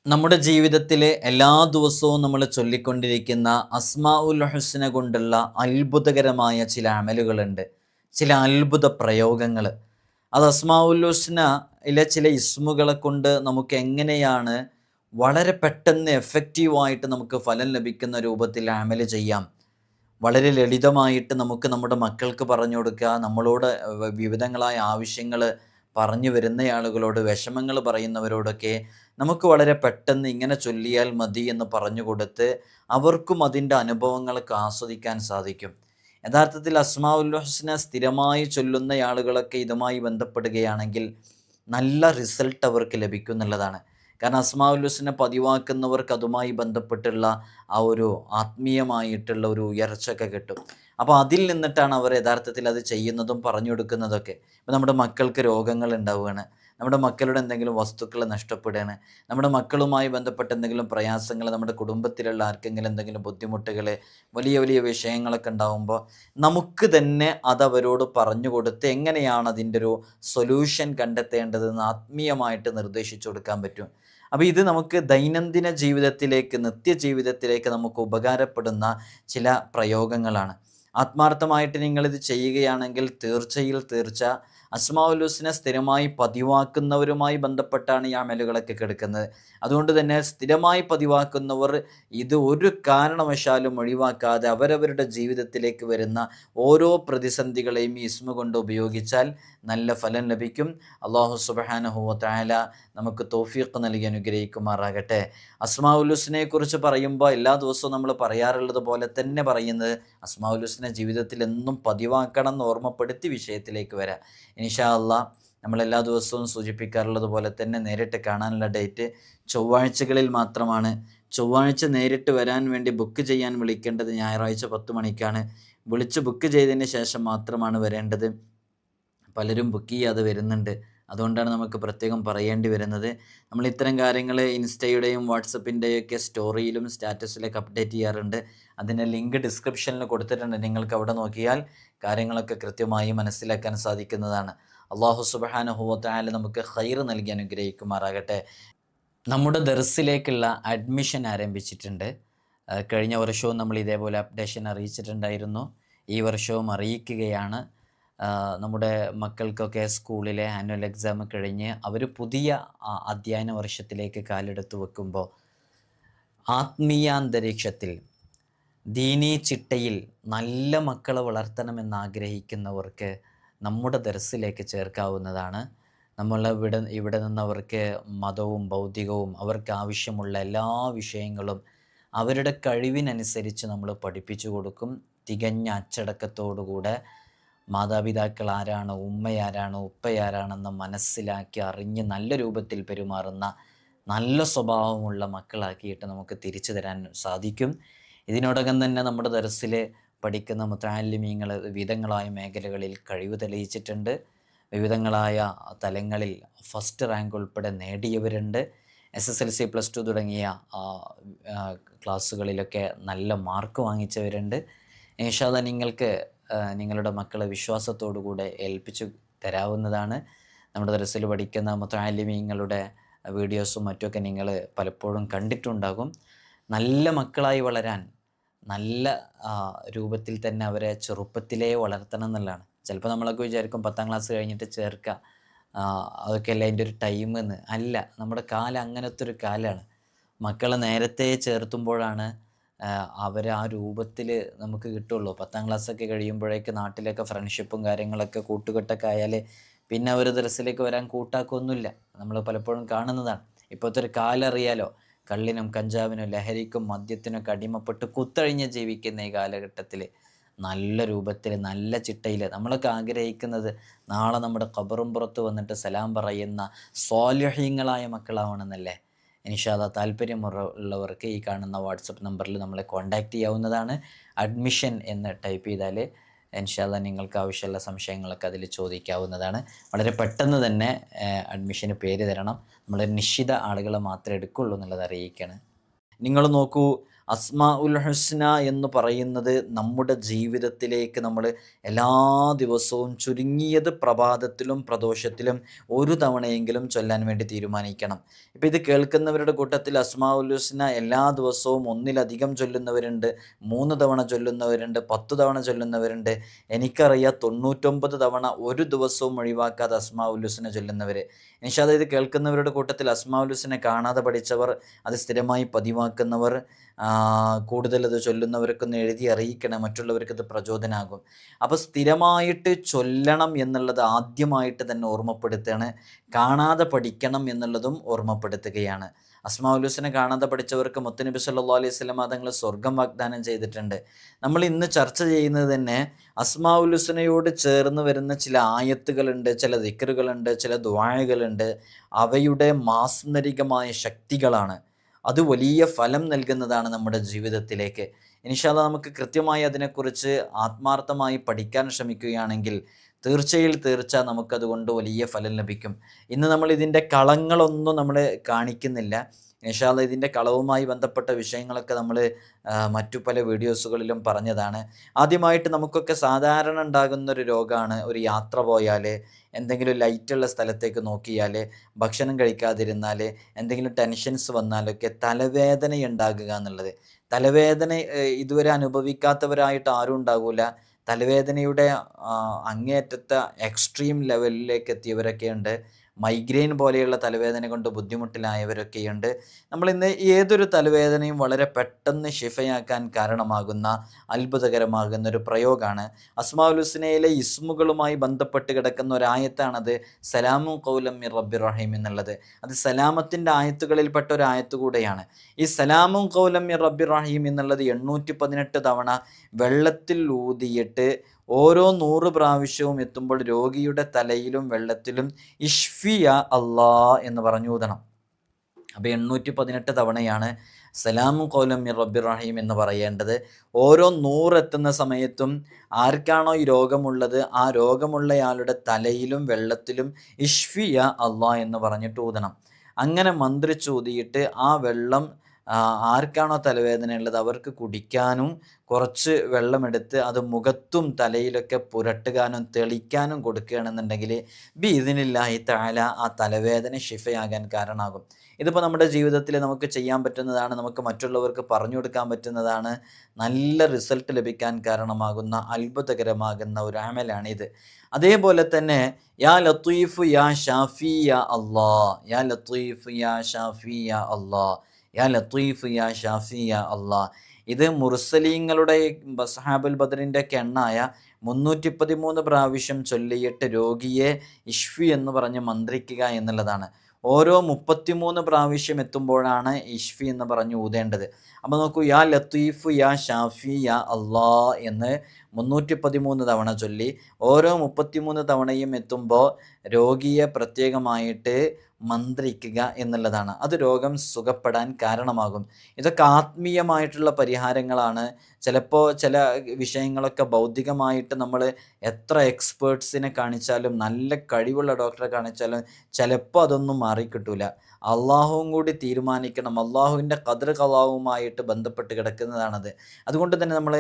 നമ്മുടെ ജീവിതത്തിലെ എല്ലാ ദിവസവും നമ്മൾ ചൊല്ലിക്കൊണ്ടിരിക്കുന്ന അസ്മാഉൽ ഹുസ്ന കൊണ്ടുള്ള അത്ഭുതകരമായ ചില അമലുകളുണ്ട്, ചില അത്ഭുത പ്രയോഗങ്ങൾ. അത് അസ്മാഉൽ ഹുസ്നയിലെ ചില ഇസ്മുകളെ കൊണ്ട് നമുക്ക് എങ്ങനെയാണ് വളരെ പെട്ടെന്ന് എഫക്റ്റീവായിട്ട് നമുക്ക് ഫലം ലഭിക്കുന്ന രൂപത്തിൽ അമല് ചെയ്യാം. വളരെ ലളിതമായിട്ട് നമുക്ക് നമ്മുടെ മക്കൾക്ക് പറഞ്ഞു കൊടുക്കുക, നമ്മളോട് വിവിധങ്ങളായ ആവശ്യങ്ങൾ പറഞ്ഞു വരുന്ന ആളുകളോട്, വിഷമങ്ങൾ പറയുന്നവരോടൊക്കെ നമുക്ക് വളരെ പെട്ടെന്ന് ഇങ്ങനെ ചൊല്ലിയാൽ മതി എന്ന് പറഞ്ഞു കൊടുത്ത് അവർക്കും അതിൻ്റെ അനുഭവങ്ങളൊക്കെ ആസ്വദിക്കാൻ സാധിക്കും. യഥാർത്ഥത്തിൽ അസ്മാഉൽ ഹുസ്ന സ്ഥിരമായി ചൊല്ലുന്ന ആളുകളൊക്കെ ഇതുമായി ബന്ധപ്പെടുകയാണെങ്കിൽ നല്ല റിസൾട്ട് അവർക്ക് ലഭിക്കും എന്നുള്ളതാണ്. കാരണം അസ്മാഉൽ ഹുസ്ന പതിവാക്കുന്നവർക്ക് അതുമായി ബന്ധപ്പെട്ടുള്ള ആ ഒരു ആത്മീയമായിട്ടുള്ള ഒരു ഉയർച്ചയൊക്കെ കിട്ടും. അപ്പോൾ അതിൽ നിന്നിട്ടാണ് അവർ യഥാർത്ഥത്തിൽ അത് ചെയ്യുന്നതും പറഞ്ഞു കൊടുക്കുന്നതൊക്കെ. ഇപ്പോൾ നമ്മുടെ മക്കൾക്ക് രോഗങ്ങൾ ഉണ്ടാവുകയാണ്, നമ്മുടെ മക്കളുടെ എന്തെങ്കിലും വസ്തുക്കൾ നഷ്ടപ്പെടുകയാണ്, നമ്മുടെ മക്കളുമായി ബന്ധപ്പെട്ട എന്തെങ്കിലും പ്രയാസങ്ങൾ, നമ്മുടെ കുടുംബത്തിലുള്ള ആർക്കെങ്കിലും എന്തെങ്കിലും ബുദ്ധിമുട്ടുകൾ, വലിയ വലിയ വിഷയങ്ങളൊക്കെ ഉണ്ടാകുമ്പോൾ നമുക്ക് തന്നെ അതവരോട് പറഞ്ഞു കൊടുത്ത് എങ്ങനെയാണ് അതിൻ്റെ ഒരു സൊല്യൂഷൻ കണ്ടെത്തേണ്ടതെന്ന് ആത്മീയമായിട്ട് നിർദ്ദേശിച്ചു കൊടുക്കാൻ പറ്റും. അപ്പോൾ ഇത് നമുക്ക് ദൈനംദിന ജീവിതത്തിലേക്ക്, നിത്യജീവിതത്തിലേക്ക് നമുക്ക് ഉപകാരപ്പെടുന്ന ചില പ്രയോഗങ്ങളാണ്. ആത്മാർത്ഥമായിട്ട് നിങ്ങളിത് ചെയ്യുകയാണെങ്കിൽ തീർച്ച അസ്മാഉൽ ഹുസ്ന സ്ഥിരമായി പതിവാക്കുന്നവരുമായി ബന്ധപ്പെട്ടാണ് ഈ അമലുകളൊക്കെ കിടക്കുന്നത്. അതുകൊണ്ട് തന്നെ സ്ഥിരമായി പതിവാക്കുന്നവർ ഇത് ഒരു കാരണവശാലും ഒഴിവാക്കാതെ അവരവരുടെ ജീവിതത്തിലേക്ക് വരുന്ന ഓരോ പ്രതിസന്ധികളെയും ഈ ഇസ്മ കൊണ്ട് ഉപയോഗിച്ചാൽ നല്ല ഫലം ലഭിക്കും. അല്ലാഹു സുബ്ഹാനഹു വ തആല നമുക്ക് തൗഫീഖ് നൽകി അനുഗ്രഹിക്കുമാറാകട്ടെ. അസ്മാഉൽ ഹുസ്നയെക്കുറിച്ച് പറയുമ്പോൾ എല്ലാ ദിവസവും നമ്മൾ പറയാറുള്ളത് പോലെ തന്നെ പറയുന്നത്, അസ്മാഉൽ ഹുസ്ന ജീവിതത്തിൽ എന്നും പതിവാക്കണം എന്ന് ഓർമ്മപ്പെടുത്തി വിഷയത്തിലേക്ക് വരാം. ഇൻഷാ അല്ലാഹ് നമ്മളെല്ലാ ദിവസവും സൂചിപ്പിക്കാറുള്ളത് പോലെ തന്നെ നേരിട്ട് കാണാനുള്ള ഡേറ്റ് ചൊവ്വാഴ്ചകളിൽ മാത്രമാണ്. ചൊവ്വാഴ്ച നേരിട്ട് വരാൻ വേണ്ടി ബുക്ക് ചെയ്യാൻ വിളിക്കേണ്ടത് ഞായറാഴ്ച 10 മണിക്കാണ്. വിളിച്ച് ബുക്ക് ചെയ്തതിന് ശേഷം മാത്രമാണ് വരേണ്ടത്. പലരും ബുക്ക് ചെയ്യാതെ വരുന്നുണ്ട്. അതുകൊണ്ടാണ് നമുക്ക് പ്രത്യേകം പറയേണ്ടി വരുന്നത്. നമ്മൾ ഇത്തരം കാര്യങ്ങൾ ഇൻസ്റ്റയുടെയും വാട്സപ്പിൻ്റെയൊക്കെ സ്റ്റോറിയിലും സ്റ്റാറ്റസിലൊക്കെ അപ്ഡേറ്റ് ചെയ്യാറുണ്ട്. അതിൻ്റെ ലിങ്ക് ഡിസ്ക്രിപ്ഷനിൽ കൊടുത്തിട്ടുണ്ട്. നിങ്ങൾക്ക് അവിടെ നോക്കിയാൽ കാര്യങ്ങളൊക്കെ കൃത്യമായി മനസ്സിലാക്കാൻ സാധിക്കുന്നതാണ്. അല്ലാഹു സുബ്ഹാനഹു വ തആല നമുക്ക് ഖൈർ നൽകി അനുഗ്രഹിക്കുമാറാകട്ടെ. നമ്മുടെ ദർസിലേക്കുള്ള അഡ്മിഷൻ ആരംഭിച്ചിട്ടുണ്ട്. കഴിഞ്ഞ വർഷവും നമ്മൾ ഇതേപോലെ അപ്ഡേഷൻ അറിയിച്ചിട്ടുണ്ടായിരുന്നു. ഈ വർഷവും അറിയിക്കുകയാണ്. നമ്മുടെ മക്കൾക്കൊക്കെ സ്കൂളിലെ ആനുവൽ എക്സാം കഴിഞ്ഞ് അവർ പുതിയ അധ്യയന വർഷത്തിലേക്ക് കാലെടുത്ത് വെക്കുമ്പോൾ ആത്മീയാന്തരീക്ഷത്തിൽ ദീനീ ചിട്ടയിൽ നല്ല മക്കളെ വളർത്തണമെന്നാഗ്രഹിക്കുന്നവർക്ക് നമ്മുടെ ദർസിലേക്ക് ചേർക്കാവുന്നതാണ്. നമ്മൾ ഇവിടെ നിന്നവർക്ക് മതവും ഭൗതികവും അവർക്ക് ആവശ്യമുള്ള എല്ലാ വിഷയങ്ങളും അവരുടെ കഴിവിനനുസരിച്ച് നമ്മൾ പഠിപ്പിച്ചു കൊടുക്കും. തികഞ്ഞ അച്ചടക്കത്തോടുകൂടെ മാതാപിതാക്കൾ ആരാണ്, ഉമ്മയാരാണ്, ഉപ്പയാരാണെന്ന് മനസ്സിലാക്കി അറിഞ്ഞ് നല്ല രൂപത്തിൽ പെരുമാറുന്ന നല്ല സ്വഭാവമുള്ള മക്കളാക്കിയിട്ട് നമുക്ക് തിരിച്ചു തരാൻ സാധിക്കും. ഇതിനോടകം തന്നെ നമ്മുടെ ദർസിൽ പഠിക്കുന്ന മുതഅല്ലിമീങ്ങൾ വിവിധങ്ങളായ മേഖലകളിൽ കഴിവ് തെളിയിച്ചിട്ടുണ്ട്. വിവിധങ്ങളായ തലങ്ങളിൽ ഫസ്റ്റ് റാങ്ക് ഉൾപ്പെടെ നേടിയവരുണ്ട്. SSLC +2 തുടങ്ങിയ ക്ലാസ്സുകളിലൊക്കെ നല്ല മാർക്ക് വാങ്ങിച്ചവരുണ്ട്. ഇൻഷാ അല്ലാഹ് നിങ്ങൾക്ക് നിങ്ങളുടെ മക്കളെ വിശ്വാസത്തോടുകൂടെ ഏൽപ്പിച്ചു തരാവുന്നതാണ്. നമ്മുടെ ദർസിൽ പഠിക്കുന്ന മുതഅല്ലിമീങ്ങളുടെ വീഡിയോസും മറ്റുമൊക്കെ നിങ്ങൾ പലപ്പോഴും കണ്ടിട്ടുണ്ടാകും. നല്ല മക്കളായി വളരാൻ നല്ല രൂപത്തിൽ തന്നെ അവരെ ചെറുപ്പത്തിലേ വളർത്തണം എന്നുള്ളതാണ്. ചിലപ്പോൾ നമ്മളൊക്കെ വിചാരിക്കും 10ാം ക്ലാസ് കഴിഞ്ഞിട്ട് ചേർക്കുക, അതൊക്കെയല്ല അതിൻ്റെ ഒരു ടൈം എന്ന്. അല്ല, നമ്മുടെ കാലം അങ്ങനത്തെ ഒരു കാലമാണ്. മക്കളെ നേരത്തെ ചേർത്തുമ്പോഴാണ് അവർ ആ രൂപത്തിൽ നമുക്ക് കിട്ടുള്ളൂ. 10ാം ക്ലാസ്സൊക്കെ കഴിയുമ്പോഴേക്ക് നാട്ടിലൊക്കെ ഫ്രണ്ട്ഷിപ്പും കാര്യങ്ങളൊക്കെ കൂട്ടുകെട്ടൊക്കെ ആയാൽ പിന്നെ അവർ ദർസിലേക്ക് വരാൻ കൂട്ടാക്കൊന്നുമില്ല. നമ്മൾ പലപ്പോഴും കാണുന്നതാണ്. ഇപ്പോഴത്തെ ഒരു കാലം അറിയാലോ, കള്ളിനും കഞ്ചാവിനും ലഹരിക്കും മദ്യത്തിനൊക്കെ അടിമപ്പെട്ട് കുത്തഴിഞ്ഞ് ജീവിക്കുന്ന ഈ കാലഘട്ടത്തിൽ നല്ല രൂപത്തിൽ നല്ല ചിട്ടയിൽ നമ്മളൊക്കെ ആഗ്രഹിക്കുന്നത് നാളെ നമ്മുടെ ഖബറും പുറത്ത് വന്നിട്ട് സലാം പറയുന്ന സ്വാലിഹീങ്ങളായ മക്കളാവണമെന്നല്ലേ. ഇൻഷാ അല്ലാഹ് താല്പര്യമുള്ളവർക്ക് ഈ കാണുന്ന വാട്സപ്പ് നമ്പറിൽ നമ്മളെ കോൺടാക്റ്റ് ചെയ്യാവുന്നതാണ്. അഡ്മിഷൻ എന്ന് ടൈപ്പ് ചെയ്താൽ ഇൻഷാ അല്ലാഹ് നിങ്ങൾക്ക് ആവശ്യമുള്ള സംശയങ്ങളൊക്കെ അതിൽ ചോദിക്കാവുന്നതാണ്. വളരെ പെട്ടെന്ന് തന്നെ അഡ്മിഷന് പേര് തരണം. നമ്മൾ നിശ്ചിത ആളുകളെ മാത്രമേ എടുക്കുള്ളൂ എന്നുള്ളത് അറിയിക്കുകയാണ്. നിങ്ങൾ നോക്കൂ, അസ്മാ ഉൽ ഹുസ്ന എന്ന് പറയുന്നത് നമ്മുടെ ജീവിതത്തിലേക്ക് നമ്മൾ എല്ലാ ദിവസവും ചുരുങ്ങിയത് പ്രഭാതത്തിലും പ്രദോഷത്തിലും ഒരു തവണയെങ്കിലും ചൊല്ലാൻ വേണ്ടി തീരുമാനിക്കണം. ഇപ്പോൾ ഇത് കേൾക്കുന്നവരുടെ കൂട്ടത്തിൽ അസ്മാ ഉൽ ഹുസ്ന എല്ലാ ദിവസവും ഒന്നിലധികം ചൊല്ലുന്നവരുണ്ട്, 3 തവണ ചൊല്ലുന്നവരുണ്ട്, 10 തവണ ചൊല്ലുന്നവരുണ്ട്. എനിക്കറിയാം 99 തവണ ഒരു ദിവസവും ഒഴിവാക്കാതെ അസ്മാ ഉൽ ഹുസ്ന ചൊല്ലുന്നവർ. ഇൻഷാ അല്ലാഹ് ഇത് കേൾക്കുന്നവരുടെ കൂട്ടത്തിൽ അസ്മാ ഉൽ ഹുസ്ന കാണാതെ പഠിച്ചവർ, അത് സ്ഥിരമായി പതിവാക്കുന്നവർ, കൂടുതൽ അത് ചൊല്ലുന്നവർക്കൊന്ന് എഴുതി അറിയിക്കണം, മറ്റുള്ളവർക്കത് പ്രചോദനമാകും. അപ്പോൾ സ്ഥിരമായിട്ട് ചൊല്ലണം എന്നുള്ളത് ആദ്യമായിട്ട് തന്നെ ഓർമ്മപ്പെടുത്തുകയാണ്. കാണാതെ പഠിക്കണം എന്നുള്ളതും ഓർമ്മപ്പെടുത്തുകയാണ്. അസ്മാഉൽ ഹുസ്ന കാണാതെ പഠിച്ചവർക്ക് മുത്തുനബി സല്ലല്ലാഹു അലൈഹി വസല്ലം തങ്ങൾ സ്വർഗം വാഗ്ദാനം ചെയ്തിട്ടുണ്ട്. നമ്മൾ ഇന്ന് ചർച്ച ചെയ്യുന്നത് തന്നെ അസ്മാഉൽ ഹുസ്നയോട് ചേർന്ന് വരുന്ന ചില ആയത്തുകളുണ്ട്, ചില ദിക്റുകളുണ്ട്, ചില ദുആകളുണ്ട്. അവയുടെ മാസ്മരികമായ ശക്തികളാണ്. അത് വലിയ ഫലം നൽകുന്നതാണ് നമ്മുടെ ജീവിതത്തിലേക്ക്. ഇൻഷാ അല്ലാഹ് നമുക്ക് കൃത്യമായി അതിനെക്കുറിച്ച് ആത്മാർത്ഥമായി പഠിക്കാൻ ശ്രമിക്കുകയാണെങ്കിൽ തീർച്ച നമുക്കതുകൊണ്ട് വലിയ ഫലം ലഭിക്കും. ഇന്ന് നമ്മൾ ഇതിൻ്റെ കളങ്ങളൊന്നും നമ്മൾ കാണിക്കുന്നില്ല. ഇൻഷാ അല്ലാഹ് ഇതിൻ്റെ കളവുമായി ബന്ധപ്പെട്ട വിഷയങ്ങളൊക്കെ നമ്മൾ മറ്റു പല വീഡിയോസുകളിലും പറഞ്ഞതാണ്. ആദ്യമായിട്ട് നമുക്കൊക്കെ സാധാരണ ഉണ്ടാകുന്നൊരു രോഗമാണ്, ഒരു യാത്ര പോയാൽ, എന്തെങ്കിലും ലൈറ്റുള്ള സ്ഥലത്തേക്ക് നോക്കിയാൽ, ഭക്ഷണം കഴിക്കാതിരുന്നാൽ, എന്തെങ്കിലും ടെൻഷൻസ് വന്നാലൊക്കെ തലവേദന ഉണ്ടാകുക എന്നുള്ളത്. തലവേദന ഇതുവരെ അനുഭവിക്കാത്തവരായിട്ട് ആരും ഉണ്ടാകില്ല. തലവേദനയുടെ അങ്ങേയറ്റത്തെ എക്സ്ട്രീം ലെവലിലേക്ക് എത്തിയവരൊക്കെയുണ്ട്. മൈഗ്രെയിൻ പോലെയുള്ള തലവേദന കൊണ്ട് ബുദ്ധിമുട്ടിലായവരൊക്കെയുണ്ട്. നമ്മളിന്ന് ഏതൊരു തലവേദനയും വളരെ പെട്ടെന്ന് ശിഫയാക്കാൻ കാരണമാകുന്ന അത്ഭുതകരമാകുന്ന ഒരു പ്രയോഗമാണ്. അസ്മാഉൽ ഹുസ്നയിലെ ഇസ്മുകളുമായി ബന്ധപ്പെട്ട് കിടക്കുന്ന ഒരായത്താണത് സലാമുൻ ഖൗലം മിർ റബ്ബിർ റഹീം എന്നുള്ളത്. അത് സലാമത്തിൻ്റെ ആയത്തുകളിൽപ്പെട്ട ഒരു ആയത്ത് കൂടെയാണ്. ഈ സലാമുൻ ഖൗലം മിർ റബ്ബിർ റഹീം എന്നുള്ളത് 818 തവണ വെള്ളത്തിൽ ഊതിയിട്ട് ഓരോ 100 പ്രാവശ്യവും എത്തുമ്പോൾ രോഗിയുടെ തലയിലും വെള്ളത്തിലും ഇഷ്ഫിയ അല്ലാ എന്ന് പറഞ്ഞൂതണം. അപ്പോൾ 818 തവണയാണ് സലാമുൻ ഖൗലം മിർ റബ്ബിർ റഹീം എന്ന് പറയേണ്ടത്. ഓരോ 100 എത്തുന്ന സമയത്തും ആർക്കാണോ ഈ രോഗമുള്ളത് ആ രോഗമുള്ളയാളുടെ തലയിലും വെള്ളത്തിലും ഇഷ്ഫിയ അല്ലാ എന്ന് പറഞ്ഞിട്ട് ഊതണം. അങ്ങനെ മന്ത്രിച്ചൂതിയിട്ട് ആ വെള്ളം ആർക്കാണോ തലവേദന ഉള്ളത് അവർക്ക് കുടിക്കാനും കുറച്ച് വെള്ളമെടുത്ത് അത് മുഖത്തും തലയിലൊക്കെ പുരട്ടുകാനും തെളിക്കാനും കൊടുക്കുകയാണെന്നുണ്ടെങ്കിൽ ബിഇദ്നില്ലാഹി തആല ആ തലവേദന ശിഫയാകാൻ കാരണമാകും. ഇതിപ്പോൾ നമ്മുടെ ജീവിതത്തിൽ നമുക്ക് ചെയ്യാൻ പറ്റുന്നതാണ്, നമുക്ക് മറ്റുള്ളവർക്ക് പറഞ്ഞു കൊടുക്കാൻ പറ്റുന്നതാണ്. നല്ല റിസൾട്ട് ലഭിക്കാൻ കാരണമാകുന്ന അത്ഭുതകരമാകുന്ന ഒരു അമലാണിത്. അതേപോലെ തന്നെ യാ ലത്തീഫ് യാ ഷാഫി യാ അല്ലാ, യാ ലത്തീഫ് യാ ഷാഫി യാ അല്ലാ, യാ ലത്തീഫ് യാ ഷാഫി യാ അല്ലാ. ഇത് മുർസലീങ്ങളുടെ സഹാബുൽ ബദറിൻ്റെ ഒക്കെ എണ്ണായ 313 പ്രാവശ്യം ചൊല്ലിയിട്ട് രോഗിയെ ഇഷ്ഫി എന്ന് പറഞ്ഞ് മന്ത്രിക്കുക എന്നുള്ളതാണ്. ഓരോ 33 പ്രാവശ്യം എത്തുമ്പോഴാണ് ഇഷ്ഫി എന്ന് പറഞ്ഞ് ഊതേണ്ടത്. അപ്പോൾ നോക്കൂ, യാ ലത്തീഫ് യാ ഷാഫി യാ അല്ലാ എന്ന് 313 തവണ ചൊല്ലി ഓരോ 33 തവണയും എത്തുമ്പോൾ രോഗിയെ പ്രത്യേകമായിട്ട് മന്ത്രിക്കുക എന്നുള്ളതാണ്. അത് രോഗം സുഖപ്പെടാൻ കാരണമാകും. ഇതൊക്കെ ആത്മീയമായിട്ടുള്ള പരിഹാരങ്ങളാണ്. ചിലപ്പോൾ ചില വിഷയങ്ങളൊക്കെ ഭൗതികമായിട്ട് നമ്മൾ എത്ര എക്സ്പേർട്സിനെ കാണിച്ചാലും നല്ല കഴിവുള്ള ഡോക്ടറെ കാണിച്ചാലും ചിലപ്പോൾ അതൊന്നും മാറിക്കിട്ടൂല. അള്ളാഹുവും കൂടി തീരുമാനിക്കണം. അള്ളാഹുവിൻ്റെ ഖദർ ഖലാവുമായിട്ട് ബന്ധപ്പെട്ട് കിടക്കുന്നതാണത്. അതുകൊണ്ട് തന്നെ നമ്മൾ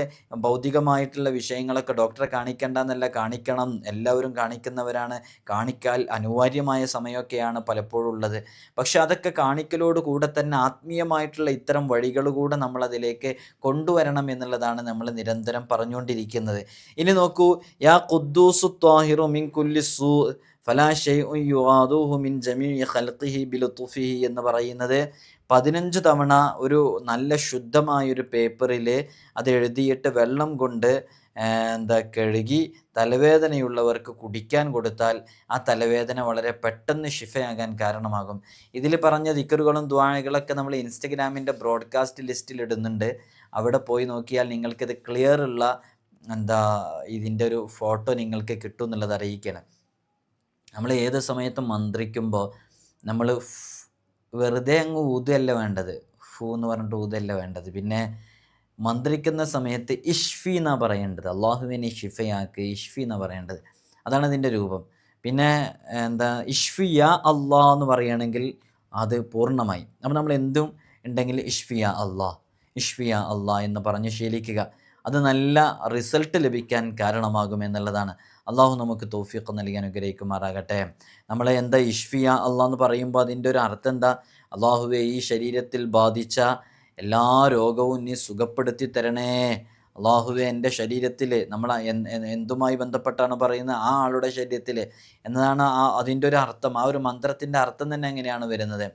ഭൗതികമായിട്ടുള്ള വിഷയങ്ങളൊക്കെ ഡോക്ടറെ കാണിക്കേണ്ടെന്നല്ല, കാണിക്കണം. എല്ലാവരും കാണിക്കുന്നവരാണ്. കാണിക്കാൻ അനിവാര്യമായ സമയമൊക്കെയാണ് പലപ്പോഴും ഉള്ളത്. പക്ഷെ അതൊക്കെ കാണിക്കലോട് കൂടെ തന്നെ ആത്മീയമായിട്ടുള്ള ഇത്തരം വഴികൾ കൂടെ നമ്മളതിലേക്ക് കൊണ്ടുവരണം എന്നുള്ളതാണ് നമ്മൾ നിരന്തരം പറഞ്ഞുകൊണ്ടിരിക്കുന്നത്. ഇനി നോക്കൂ, യാ ഖുദ്ദൂസു ത്വാഹിറു മിൻ കുല്ലി സൂ ഫലാ ഷൈഉൻ യുആദൂഹു മിൻ ജമീഇ ഖൽഖിഹി ബിലുത്ഫിഹി എന്ന് പറയുന്നത് 15 തവണ ഒരു നല്ല ശുദ്ധമായൊരു പേപ്പറിൽ അത് എഴുതിയിട്ട് വെള്ളം കൊണ്ട് കഴുകി തലവേദനയുള്ളവർക്ക് കുടിക്കാൻ കൊടുത്താൽ ആ തലവേദന വളരെ പെട്ടെന്ന് ശിഫയാകാൻ കാരണമാകും. ഇതിൽ പറഞ്ഞ ദിക്റുകളും ദുആകളൊക്കെ നമ്മൾ ഇൻസ്റ്റഗ്രാമിൻ്റെ ബ്രോഡ്കാസ്റ്റ് ലിസ്റ്റിൽ ഇടുന്നുണ്ട്. അവിടെ പോയി നോക്കിയാൽ നിങ്ങൾക്കിത് ക്ലിയർ ഉള്ള ഇതിൻ്റെ ഒരു ഫോട്ടോ നിങ്ങൾക്ക് കിട്ടും എന്നുള്ളത് അറിയിക്കണം. നമ്മൾ ഏത് സമയത്തും മന്ത്രിക്കുമ്പോൾ നമ്മൾ വെറുതെ അങ്ങ് ഊതല്ല വേണ്ടത്, ഫൂ എന്ന് പറഞ്ഞിട്ട് ഊതല്ല വേണ്ടത്. പിന്നെ മന്ത്രിക്കുന്ന സമയത്ത് ഇഷ്ഫി എന്നാണ് പറയേണ്ടത്. അള്ളാഹുവിനെ ഷിഫയാക്ക്, ഇഷ്ഫി എന്നാണ് പറയേണ്ടത്. അതാണ് അതിൻ്റെ രൂപം. പിന്നെ ഇഷ്ഫി യാ അള്ളാഹ് എന്ന് പറയുകയാണെങ്കിൽ അത് പൂർണ്ണമായി. അപ്പോൾ നമ്മൾ എന്തും ഉണ്ടെങ്കിൽ ഇഷ്ഫി യാ അള്ളാഹ്, ഇഷ്ഫിയ അള്ളാ എന്ന് പറഞ്ഞ് ശീലിക്കുക. അത് നല്ല റിസൾട്ട് ലഭിക്കാൻ കാരണമാകുമെന്നുള്ളതാണ്. അള്ളാഹു നമുക്ക് തൗഫീഖ് നൽകി അനുഗ്രഹിക്കുമാറാകട്ടെ. നമ്മളെ എന്താ ഇഷ്ഫിയ അള്ളാഹ് എന്ന് പറയുമ്പോൾ അതിൻ്റെ ഒരു അർത്ഥം എന്താ? അള്ളാഹുവെ, ഈ ശരീരത്തിൽ ബാധിച്ച എല്ലാ രോഗവും നീ സുഖപ്പെടുത്തി തരണേ. അള്ളാഹുവെ, എൻ്റെ ശരീരത്തിൽ നമ്മൾ എന്തുമായി ബന്ധപ്പെട്ടാണ് പറയുന്നത്? ആ ആളുടെ ശരീരത്തിൽ എന്നതാണ് അതിൻ്റെ ഒരു അർത്ഥം. ആ ഒരു മന്ത്രത്തിൻ്റെ അർത്ഥം തന്നെ എങ്ങനെയാണ് വരുന്നത്?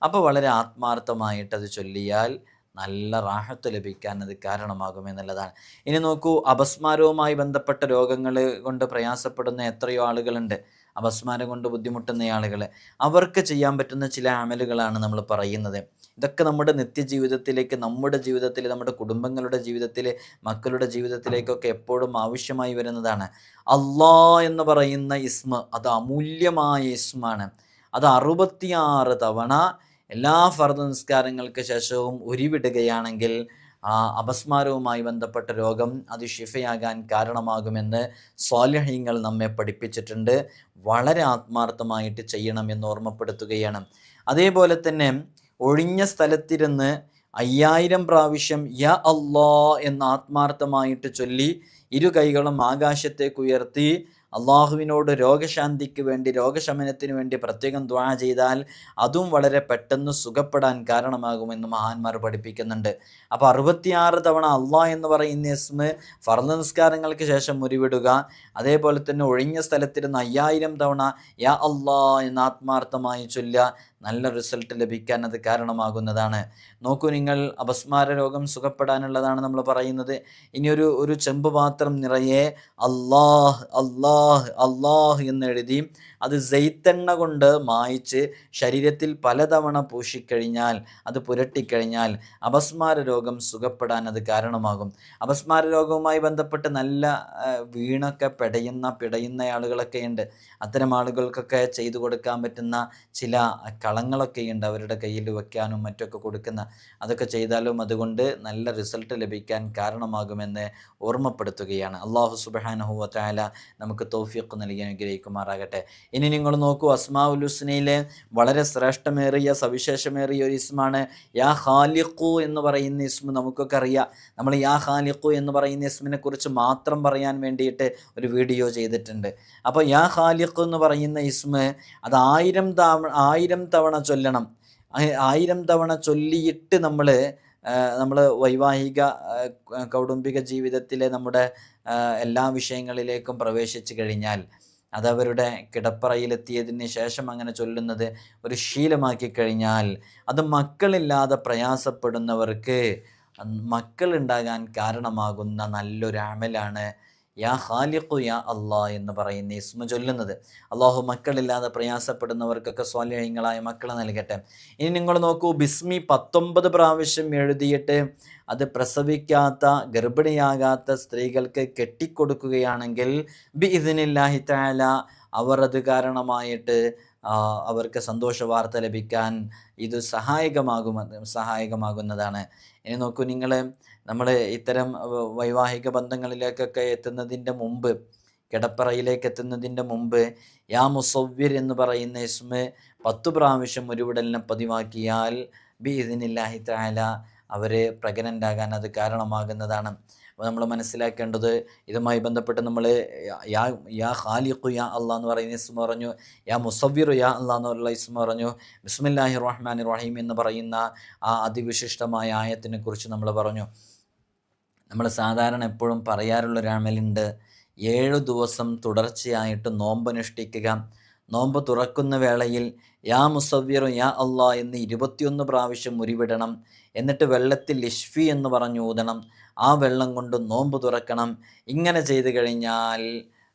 അപ്പോൾ വളരെ ആത്മാർത്ഥമായിട്ട് അത് ചൊല്ലിയാൽ നല്ല റാഹത്ത് ലഭിക്കാൻ അത് കാരണമാകുമെന്നുള്ളതാണ്. ഇനി നോക്കൂ, അപസ്മാരവുമായി ബന്ധപ്പെട്ട രോഗങ്ങൾ കൊണ്ട് പ്രയാസപ്പെടുന്ന എത്രയോ ആളുകളുണ്ട്. അപസ്മാരം കൊണ്ട് ബുദ്ധിമുട്ടുന്ന ആളുകൾ, അവർക്ക് ചെയ്യാൻ പറ്റുന്ന ചില അമലുകളാണ് നമ്മൾ പറയുന്നത്. ഇതൊക്കെ നമ്മുടെ നിത്യജീവിതത്തിലേക്ക്, നമ്മുടെ ജീവിതത്തിൽ, നമ്മുടെ കുടുംബങ്ങളുടെ ജീവിതത്തിൽ, മക്കളുടെ ജീവിതത്തിലേക്കൊക്കെ എപ്പോഴും ആവശ്യമായി വരുന്നതാണ്. അള്ളാ എന്ന് പറയുന്ന ഇസ്മ, അത് അമൂല്യമായ ഇസ്മാണ്. അത് 66 തവണ എല്ലാ ഫർദ് നിസ്കാരങ്ങൾക്ക് ശേഷവും ഉരുവിടുകയാണെങ്കിൽ ആ അപസ്മാരവുമായി ബന്ധപ്പെട്ട രോഗം അത് ഷിഫയാകാൻ കാരണമാകുമെന്ന് സ്വാലിഹീങ്ങൾ നമ്മെ പഠിപ്പിച്ചിട്ടുണ്ട്. വളരെ ആത്മാർത്ഥമായിട്ട് ചെയ്യണമെന്ന് ഓർമ്മപ്പെടുത്തുകയാണ്. അതേപോലെ തന്നെ ഒഴിഞ്ഞ സ്ഥലത്തിരുന്ന് 5000 പ്രാവശ്യം യാ അല്ലാ എന്ന് ആത്മാർത്ഥമായിട്ട് ചൊല്ലി ഇരു കൈകളും ആകാശത്തേക്ക് ഉയർത്തി അള്ളാഹുവിനോട് രോഗശാന്തിക്ക് വേണ്ടി, രോഗശമനത്തിന് വേണ്ടി പ്രത്യേകം ദുആ ചെയ്താൽ അതും വളരെ പെട്ടെന്ന് സുഖപ്പെടാൻ കാരണമാകുമെന്ന് മഹാന്മാർ പഠിപ്പിക്കുന്നുണ്ട്. അപ്പോൾ 66 തവണ അള്ളാഹ് എന്ന് പറയുന്ന ഇസ്മ ഫർദ് നിസ്കാരങ്ങൾക്ക് ശേഷം ഉരുവിടുക. അതേപോലെ തന്നെ ഒഴിഞ്ഞ സ്ഥലത്തിരുന്ന് 5000 തവണ യാ അള്ളാഹ് എന്ന് ആത്മാർത്ഥമായി ചൊല്ലുക. നല്ല റിസൾട്ട് ലഭിക്കാൻ അത് കാരണമാകുന്നതാണ്. നോക്കൂ നിങ്ങൾ, അപസ്മാര രോഗം സുഖപ്പെടാനുള്ളതാണ് നമ്മൾ പറയുന്നത്. ഇനിയൊരു ചെമ്പ് പാത്രം നിറയെ അല്ലാഹ് അല്ലാഹ് അല്ലാഹ് എന്നെഴുതി അത് സെയ്ത്തെണ്ണ കൊണ്ട് മായിച്ച് ശരീരത്തിൽ പലതവണ പൂശിക്കഴിഞ്ഞാൽ, അത് പുരട്ടിക്കഴിഞ്ഞാൽ അപസ്മാര രോഗം സുഖപ്പെടാൻ അത് കാരണമാകും. അപസ്മാര രോഗവുമായി ബന്ധപ്പെട്ട് നല്ല വീണൊക്കെ പിടയുന്ന ആളുകളൊക്കെ ഉണ്ട്. അത്തരം ആളുകൾക്കൊക്കെ ചെയ്തു കൊടുക്കാൻ പറ്റുന്ന ചില കളങ്ങളൊക്കെ ഉണ്ട്, അവരുടെ കയ്യിൽ വെക്കാനും മറ്റൊക്കെ കൊടുക്കുന്ന. അതൊക്കെ ചെയ്താലും അതുകൊണ്ട് നല്ല റിസൾട്ട് ലഭിക്കാൻ കാരണമാകുമെന്ന് ഓർമ്മപ്പെടുത്തുകയാണ്. അള്ളാഹു സുബ്ഹാനഹു വ തആല നമുക്ക് തൗഫീഖ് നൽകി അനുഗ്രഹിക്കുമാറാകട്ടെ. ഇനി നിങ്ങൾ നോക്കൂ, അസ്മാഉൽ ഹുസ്നയിലെ വളരെ ശ്രേഷ്ഠമേറിയ സവിശേഷമേറിയ ഒരു ഇസ്മാണ് യാ ഖാലിഖു എന്ന് പറയുന്ന ഇസ്മ. നമുക്കൊക്കെ അറിയാം, നമ്മൾ യാ ഖാലിഖു എന്ന് പറയുന്ന ഇസ്മിനെ കുറിച്ച് മാത്രം പറയാൻ വേണ്ടിയിട്ട് ഒരു വീഡിയോ ചെയ്തിട്ടുണ്ട്. അപ്പോൾ യാ ഖാലിഖു എന്ന് പറയുന്ന ഇസ്മ അത് 1000 തവണ ചൊല്ലണം. 1000 തവണ ചൊല്ലിയിട്ട് നമ്മൾ വൈവാഹിക കൗടുംബിക ജീവിതത്തിലെ നമ്മുടെ എല്ലാ വിഷയങ്ങളിലേക്കും പ്രവേശിച്ചു കഴിഞ്ഞാൽ, അതവരുടെ കിടപ്പറയിലെത്തിയതിന് ശേഷം അങ്ങനെ ചൊല്ലുന്നത് ഒരു ശീലമാക്കി കഴിഞ്ഞാൽ, അത് മക്കളില്ലാതെ പ്രയാസപ്പെടുന്നവർക്ക് മക്കളുണ്ടാകാൻ കാരണമാകുന്ന നല്ലൊരു അമലാണ് യാ ഖാലിഖു യാ അള്ളാ എന്ന് പറയുന്ന ഇസ്മ ചൊല്ലുന്നത്. അള്ളാഹു മക്കളില്ലാതെ പ്രയാസപ്പെടുന്നവർക്കൊക്കെ സ്വാലിഹീങ്ങളായ മക്കളെ നൽകട്ടെ. ഇനി നിങ്ങൾ നോക്കൂ, ബിസ്മി 19 പ്രാവശ്യം എഴുതിയിട്ട് അത് പ്രസവിക്കാത്ത, ഗർഭിണിയാകാത്ത സ്ത്രീകൾക്ക് കെട്ടിക്കൊടുക്കുകയാണെങ്കിൽ ബിഇദ്നില്ലാഹി തആല അവർ അത് കാരണമായിട്ട് അവർക്ക് സന്തോഷ വാർത്ത ലഭിക്കാൻ ഇത് സഹായകമാകുന്നതാണ്. ഇനി നോക്കൂ നിങ്ങൾ, നമ്മൾ ഇത്തരം വൈവാഹിക ബന്ധങ്ങളിലേക്കൊക്കെ എത്തുന്നതിൻ്റെ മുമ്പ്, കിടപ്പറയിലേക്ക് എത്തുന്നതിൻ്റെ മുമ്പ് യാ മുസവ്വിർ എന്ന് പറയുന്ന ഇസ്മ 10 പ്രാവശ്യം ഉരുവിടലിനെ പതിവാക്കിയാൽ ബിഇദ്നില്ലാഹി തആല അവർ പ്രഗ്നൻ്റ് ആകാൻ അത് കാരണമാകുന്നതാണ്. അപ്പോൾ നമ്മൾ മനസ്സിലാക്കേണ്ടത്, ഇതുമായി ബന്ധപ്പെട്ട് നമ്മൾ യാ ഖാലിഖു യാ അള്ളാഹ് എന്ന് പറയുന്ന ഇസ്മ പറഞ്ഞു, യാ മുസവ്വിറു യാ അള്ളാഹ് എന്നുള്ള ഇസ്മ പറഞ്ഞു, ബിസ്മില്ലാഹിർ റഹ്മാനിർ റഹീം എന്ന് പറയുന്ന ആ അതിവിശിഷ്ടമായ ആയത്തിനെ കുറിച്ച് നമ്മൾ പറഞ്ഞു. നമ്മൾ സാധാരണ എപ്പോഴും പറയാറുള്ളൊരു അമലുണ്ട്, 7 ദിവസം തുടർച്ചയായിട്ട് നോമ്പനുഷ്ഠിക്കുക. നോമ്പ് തുറക്കുന്ന വേളയിൽ യാ മുസവ്വിറു യാ അള്ളാഹ് എന്ന് 21 പ്രാവശ്യം ഉരുവിടണം. എന്നിട്ട് വെള്ളത്തിൽ ഇഷ്ഫി എന്ന് പറഞ്ഞു ഊതണം. ആ വെള്ളം കൊണ്ട് നോമ്പ് തുറക്കണം. ഇങ്ങനെ ചെയ്തു കഴിഞ്ഞാൽ